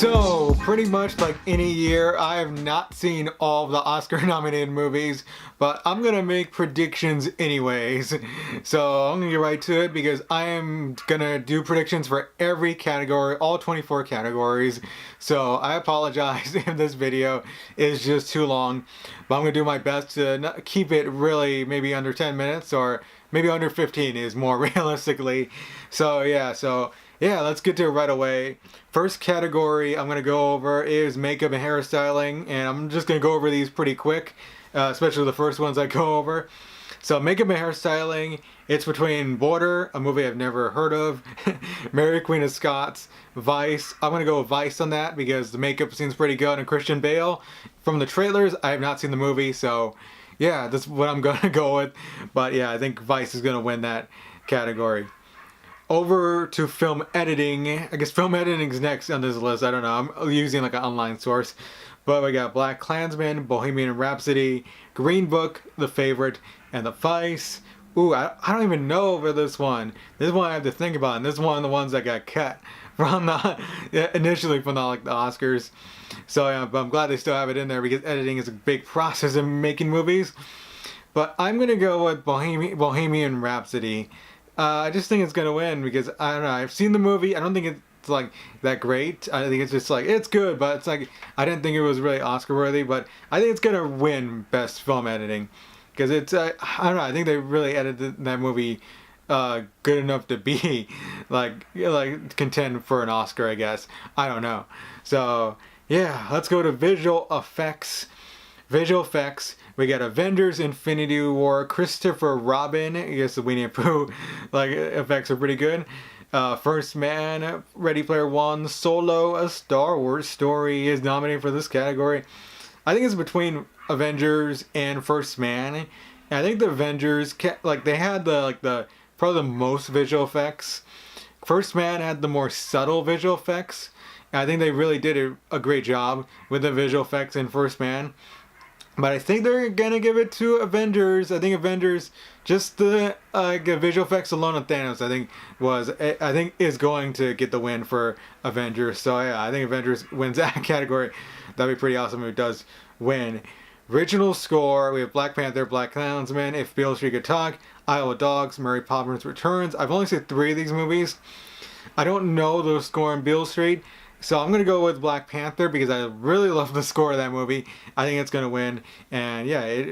So, pretty much like any year, I have not seen all of the Oscar nominated movies, but I'm gonna make predictions anyways. So, I'm gonna get right to it because I am gonna do predictions for every category, all 24 categories. So, I apologize if this video is just too long, but I'm gonna do my best to not keep it really maybe under 10 minutes or maybe under 15 is more realistically. So, let's get to it right away. First category I'm going to go over is makeup and hairstyling, and I'm just going to go over these pretty quick, especially the first ones I go over. So makeup and hairstyling, it's between Border, a movie I've never heard of, Mary Queen of Scots, Vice. I'm going to go with Vice on that because the makeup seems pretty good, and Christian Bale. From the trailers, I have not seen the movie, so yeah, that's what I'm going to go with. But yeah, I think Vice is going to win that category. Over to film editing. I guess film editing is next on this list. I don't know. I'm using like an online source. But we got Black Klansman, Bohemian Rhapsody, Green Book, The Favorite, and The Vice. Ooh, I don't even know for this one. This one I have to think about. And this is one of the ones that got cut from initially from the Oscars. So yeah, but I'm glad they still have it in there because editing is a big process in making movies. But I'm going to go with Bohemian Rhapsody. I just think it's gonna win because I don't know. I've seen the movie. I don't think it's like that great. I think it's just like it's good, but it's like I didn't think it was really Oscar worthy. But I think it's gonna win best film editing because it's I don't know. I think they really edited that movie good enough to be like contend for an Oscar. I guess I don't know. So yeah, let's go to visual effects. Visual effects. We got Avengers: Infinity War, Christopher Robin. I guess the Winnie the Pooh effects are pretty good. First Man, Ready Player One, Solo, A Star Wars Story is nominated for this category. I think it's between Avengers and First Man. And I think the Avengers they had the probably the most visual effects. First Man had the more subtle visual effects. And I think they really did a great job with the visual effects in First Man. But I think they're gonna give it to Avengers. I think Avengers, just the visual effects alone of Thanos, I think is going to get the win for Avengers. So yeah, I think Avengers wins that category. That'd be pretty awesome if it does win. Original score, we have Black Panther, Black Klansman, If Beale Street Could Talk, Isle of Dogs, Mary Poppins Returns. I've only seen 3 of these movies. I don't know the score in Beale Street. So I'm going to go with Black Panther because I really love the score of that movie. I think it's going to win. And yeah, I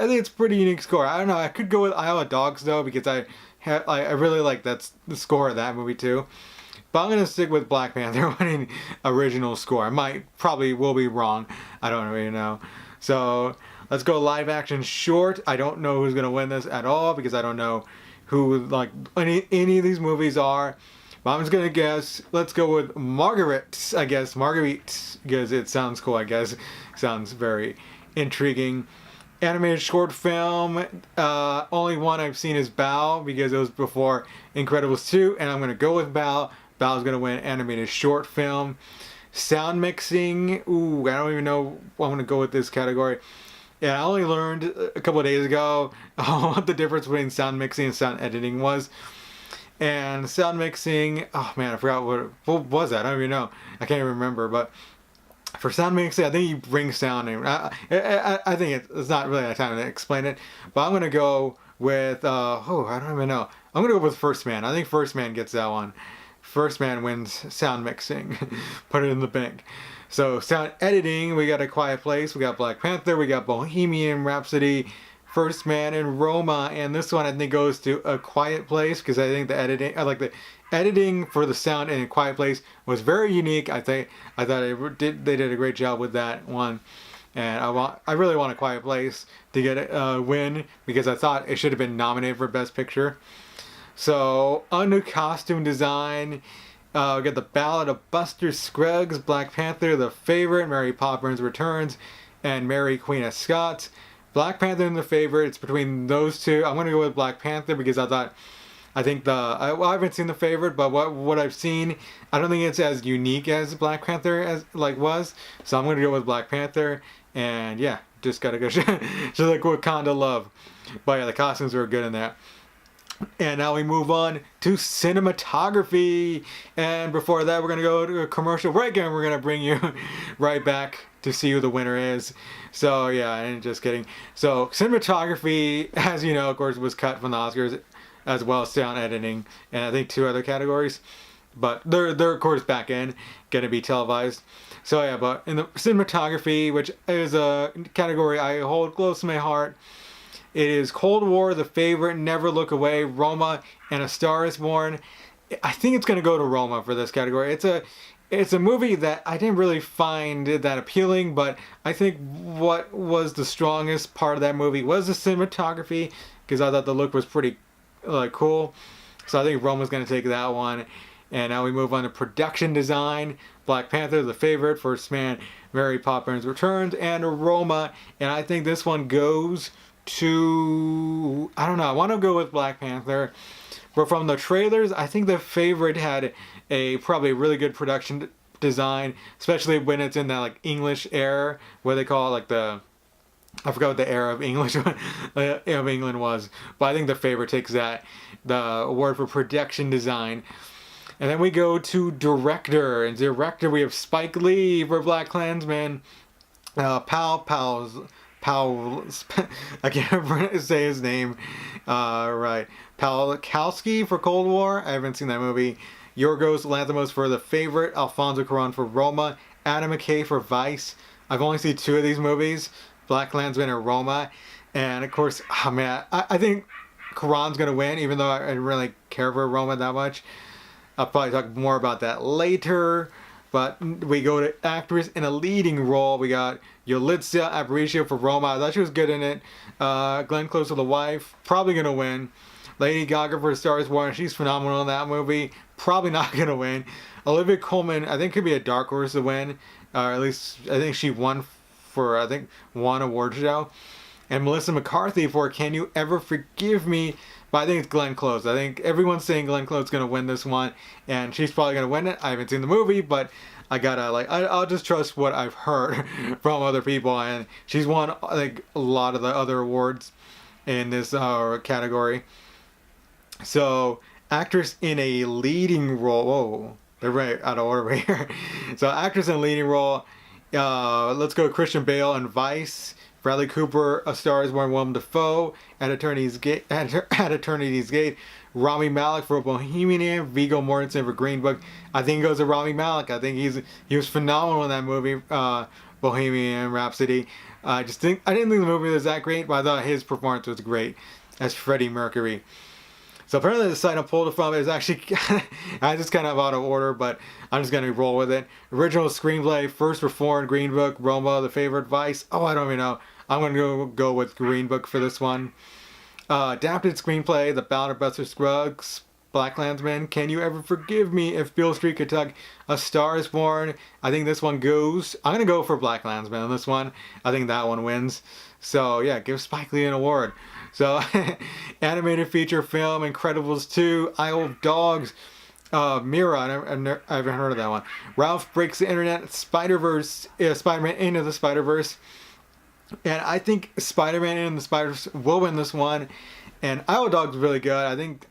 think it's a pretty unique score. I don't know. I could go with Isle of Dogs though because I really like the score of that movie too. But I'm going to stick with Black Panther winning original score. I probably will be wrong. I don't really know. So let's go live action short. I don't know who's going to win this at all because I don't know who any of these movies are. But I'm just gonna guess. Let's go with Margaret. I guess Marguerite because it sounds cool. I guess sounds very intriguing. Animated short film. Only one I've seen is Bao because it was before Incredibles 2, and I'm gonna go with Bao. Bao's gonna win animated short film. Sound mixing. Ooh, I don't even know. I'm gonna go with this category. Yeah, I only learned a couple of days ago what the difference between sound mixing and sound editing was. And sound mixing, oh man, I forgot what was that? I don't even know. I can't even remember. But for sound mixing, I think you bring sound in. I think it's not really time to explain it. But I'm gonna go with I don't even know. I'm gonna go with First Man. I think First Man gets that one. First Man wins sound mixing. Put it in the bank. So sound editing, we got A Quiet Place, we got Black Panther, we got Bohemian Rhapsody, First Man, and Roma, and this one I think goes to A Quiet Place because I think the editing for the sound in A Quiet Place was very unique. I thought they did a great job with that one, and I really want A Quiet Place to get a win because I thought it should have been nominated for Best Picture. So under costume design, we got The Ballad of Buster Scruggs, Black Panther, The Favorite, Mary Poppins Returns, and Mary Queen of Scots. Black Panther and The Favorite. It's between those two. I'm gonna go with Black Panther because I haven't seen The Favorite, but what I've seen, I don't think it's as unique as Black Panther as was. So I'm gonna go with Black Panther, and yeah, just gotta go just like Wakanda love. But yeah, the costumes were good in that. And now we move on to cinematography. And before that, we're going to go to a commercial break and we're going to bring you right back to see who the winner is. So, yeah, and just kidding. So, cinematography, as you know, of course, was cut from the Oscars, as well as sound editing, and I think 2 other categories. But they're of course back in, going to be televised. So, yeah, but in the cinematography, which is a category I hold close to my heart, it is Cold War, The Favorite, Never Look Away, Roma, and A Star Is Born. I think it's going to go to Roma for this category. It's a movie that I didn't really find that appealing, but I think what was the strongest part of that movie was the cinematography, because I thought the look was pretty cool. So I think Roma's going to take that one. And now we move on to production design. Black Panther, The Favorite, First Man, Mary Poppins Returns, and Roma. And I think this one goes to, I don't know, I want to go with Black Panther. But from the trailers, I think The Favorite had probably really good production design, especially when it's in that like English era, where they call it like I forgot what the era of English of England was, but I think The Favorite takes the award for production design. And then we go to director. And director, we have Spike Lee for BlacKkKlansman. Powell, I can't say his name. Right. Palkowski for Cold War. I haven't seen that movie. Yorgos Lanthimos for The Favorite. Alfonso Cuarón for Roma. Adam McKay for Vice. I've only seen 2 of these movies, BlacKkKlansman and Roma. And of course, oh man, I think Cuarón's going to win, even though I didn't really care for Roma that much. I'll probably talk more about that later. But we go to actress in a leading role. We got Yalitza Aparicio for Roma. I thought she was good in it. Glenn Close for The Wife. Probably going to win. Lady Gaga for A Star Is Born. She's phenomenal in that movie. Probably not going to win. Olivia Colman, I think, could be a dark horse to win. At least, I think she won for, one award show. And Melissa McCarthy for Can You Ever Forgive Me? But I think it's Glenn Close. I think everyone's saying Glenn Close is going to win this one. And she's probably going to win it. I haven't seen the movie, but I gotta, I'll just trust what I've heard from other people. And she's won, a lot of the other awards in this category. So, actress in a leading role. Whoa, they're right out of order right here. So, actress in a leading role. Let's go Christian Bale and Vice. Bradley Cooper, A Star Is Born, Willem Dafoe, at Eternity's Gate, Rami Malek for Bohemian, Viggo Mortensen for Green Book. I think it goes to Rami Malek. I think he was phenomenal in that movie, Bohemian Rhapsody. I didn't think the movie was that great, but I thought his performance was great as Freddie Mercury. So apparently the site I pulled it from is actually, I just kind of out of order, but I'm just going to roll with it. Original screenplay, First Reformed, Green Book, Roma, The Favorite, Vice. Oh, I don't even know. I'm going to go with Green Book for this one. Adapted screenplay, The Ballad of Buster Scruggs, BlacKkKlansman, Can You Ever Forgive Me If Beale Street Could Talk, A Star Is Born. I think this one goes, I'm going to go for BlacKkKlansman on this one. I think that one wins. So yeah, give Spike Lee an award. So, animated feature film, Incredibles 2, Isle of Dogs, Mira, I haven't heard of that one. Ralph Breaks the Internet, Spider-Verse, Spider-Man Into the Spider-Verse. And I think Spider-Man Into the Spider-Verse will win this one. And Isle of Dogs is really good. I think,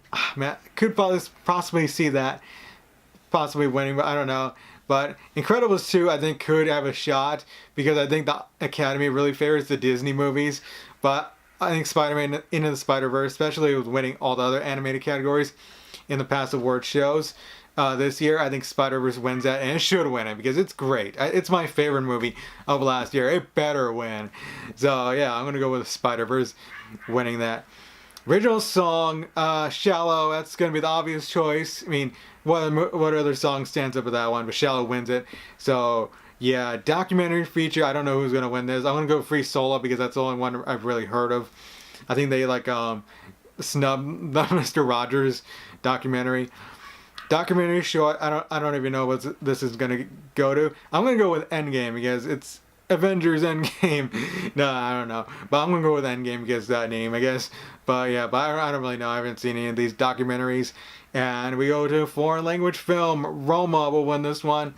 could possibly see that possibly winning, but I don't know. But Incredibles 2, I think, could have a shot because I think the Academy really favors the Disney movies. But I think Spider-Man Into the Spider-Verse, especially with winning all the other animated categories in the past award shows this year, I think Spider-Verse wins that, and it should win it because it's great. It's my favorite movie of last year. It better win. So yeah, I'm gonna go with Spider-Verse winning that. Original song, Shallow. That's gonna be the obvious choice. I mean, what other song stands up with that one? But Shallow wins it. So yeah, documentary feature. I don't know who's gonna win this. I'm gonna go Free Solo because that's the only one I've really heard of. I think they snub the Mr. Rogers documentary. Documentary short. I don't even know what this is gonna go to. I'm gonna go with Endgame because it's Avengers Endgame. No, I don't know, but I'm gonna go with Endgame because that name, I guess. But yeah, I don't really know. I haven't seen any of these documentaries. And we go to foreign language film. Roma will win this one.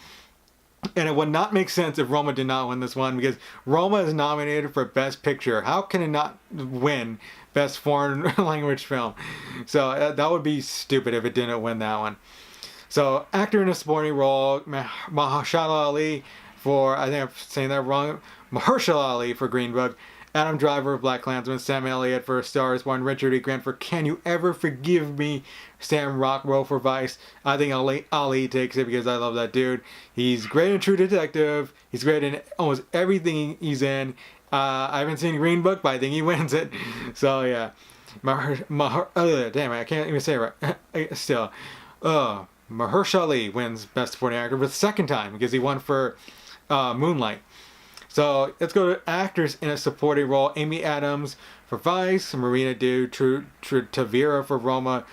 And it would not make sense if Roma did not win this one, because Roma is nominated for Best Picture. How can it not win Best Foreign Language Film? So that would be stupid if it didn't win that one. So actor in a supporting role, Mahershala Ali for, I think I'm saying that wrong, Mahershala Ali for Green Book, Adam Driver for Black Klansman, Sam Elliott for Star is Born, Richard E. Grant for Can You Ever Forgive Me, Sam Rockwell for Vice. I think Ali takes it because I love that dude. He's great in True Detective. He's great in almost everything he's in. I haven't seen Green Book, but I think he wins it. So yeah, damn it, I can't even say it right. Still, Mahershala Ali wins Best Supporting Actor for the second time because he won for Moonlight. So let's go to actors in a supporting role. Amy Adams for Vice, Marina Tavira for Roma,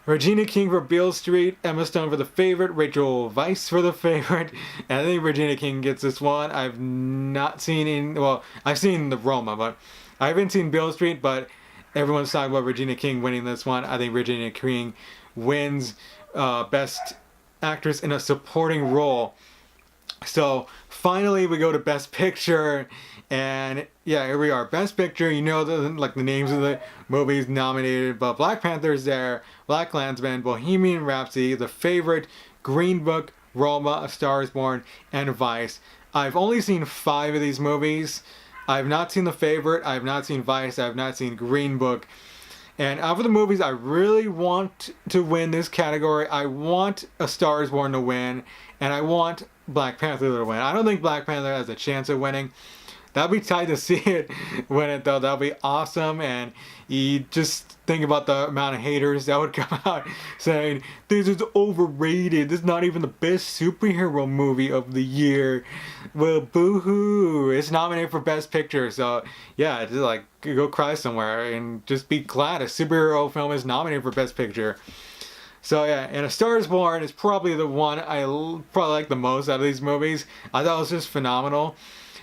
Regina King for Beale Street, Emma Stone for The Favorite, Rachel Weisz for The Favorite. And I think Regina King gets this one. I've not seen I've seen the Roma, but I haven't seen Beale Street, but everyone's talking about Regina King winning this one. I think Regina King wins Best Actress in a Supporting Role. So finally we go to Best Picture, and yeah, here we are. Best Picture, you know the names of the movies nominated, but Black Panther's there, Black Klansman, Bohemian Rhapsody, The Favorite, Green Book, Roma, A Star is Born, and Vice. I've only seen 5 of these movies. I've not seen The Favorite, I've not seen Vice, I've not seen Green Book. And out of the movies I really want to win this category, I want A Star is Born to win, and I want Black Panther to win. I don't think Black Panther has a chance of winning. That'd be tight to see it win it though. That'd be awesome. And you just think about the amount of haters that would come out saying this is overrated. This is not even the best superhero movie of the year. Well, boo-hoo. It's nominated for Best Picture. So yeah, just like go cry somewhere and just be glad a superhero film is nominated for Best Picture. So yeah, and A Star is Born is probably the one I probably like the most out of these movies. I thought it was just phenomenal.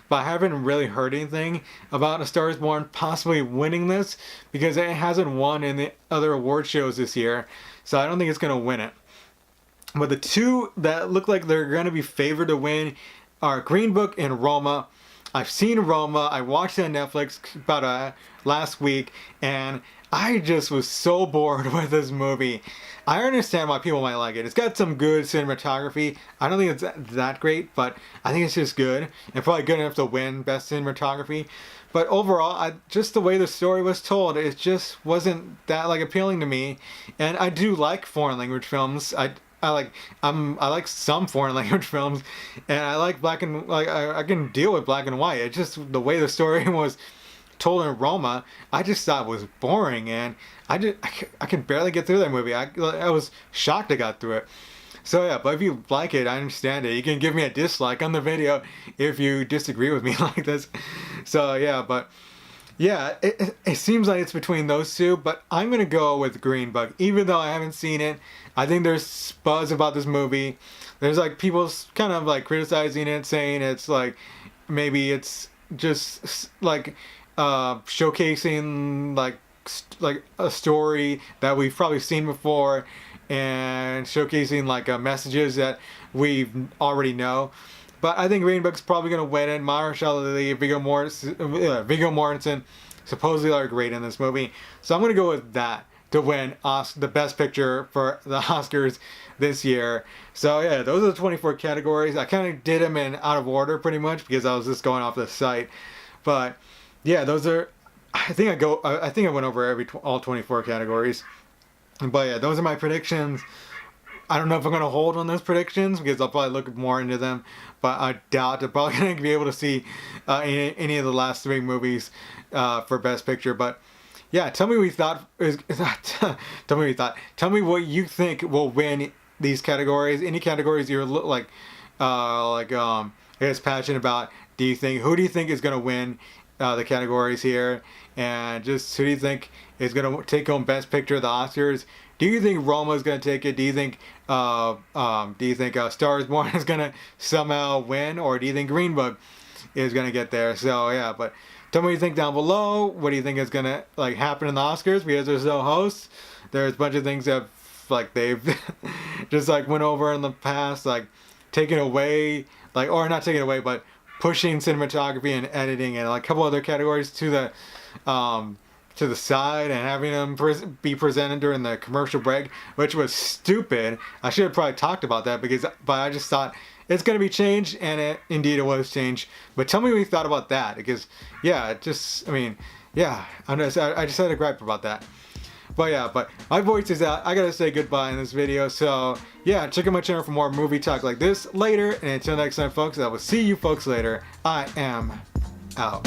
But I haven't really heard anything about A Star is Born possibly winning this because it hasn't won in the other award shows this year. So I don't think it's going to win it. But the two that look like they're going to be favored to win are Green Book and Roma. I've seen Roma. I watched it on Netflix about last week, and I just was so bored with this movie. I understand why people might like it. It's got some good cinematography. I don't think it's that great, but I think it's just good. And probably good enough to win Best Cinematography. But overall, just the way the story was told, it just wasn't that appealing to me. And I do like foreign language films. I like some foreign language films, and I like black and I can deal with black and white. It's just the way the story was told in Roma, I just thought was boring, and I can barely get through that movie. I was shocked I got through it. So yeah, but if you like it, I understand it. You can give me a dislike on the video if you disagree with me like this. So yeah, but yeah, it seems like it's between those two, but I'm gonna go with Green Book, even though I haven't seen it. I think there's buzz about this movie. There's people kind of criticizing it, saying it's maybe it's just showcasing a story that we've probably seen before, and showcasing messages that we already know. But I think Green Book's probably gonna win it. Mahershala Ali, Viggo Mortensen supposedly are great in this movie, so I'm gonna go with that to win the Best Picture for the Oscars this year. So yeah, those are the 24 categories. I kind of did them in out of order pretty much because I was just going off the site. But yeah, those are. I think I went over all 24 categories. But yeah, those are my predictions. I don't know if I'm going to hold on those predictions because I'll probably look more into them. But I doubt I'm probably going to be able to see any of the last 3 movies for Best Picture. But yeah, tell me what you thought. Tell me what you thought. Tell me what you think will win these categories. Any categories you're I guess passionate about. Who do you think is going to win the categories here? And just who do you think is going to take home Best Picture of the Oscars? Do you think Roma is going to take it? Do you think Star is Born is going to somehow win, or do you think Green Book is going to get there? So yeah, but tell me what you think down below. What do you think is going to happen in the Oscars? Because there's no hosts. There's a bunch of things that they've just went over in the past, taken away like, or not taking it away, but pushing cinematography and editing and like a couple other categories to the side and having them be presented during the commercial break, which was stupid. I should have probably talked about that but I just thought it's going to be changed, and indeed it was changed. But tell me what you thought about that, because yeah, I just had a gripe about that. But yeah, but my voice is out. I gotta say goodbye in this video. So yeah, check out my channel for more movie talk like this later. And until next time, folks, I will see you folks later. I am out.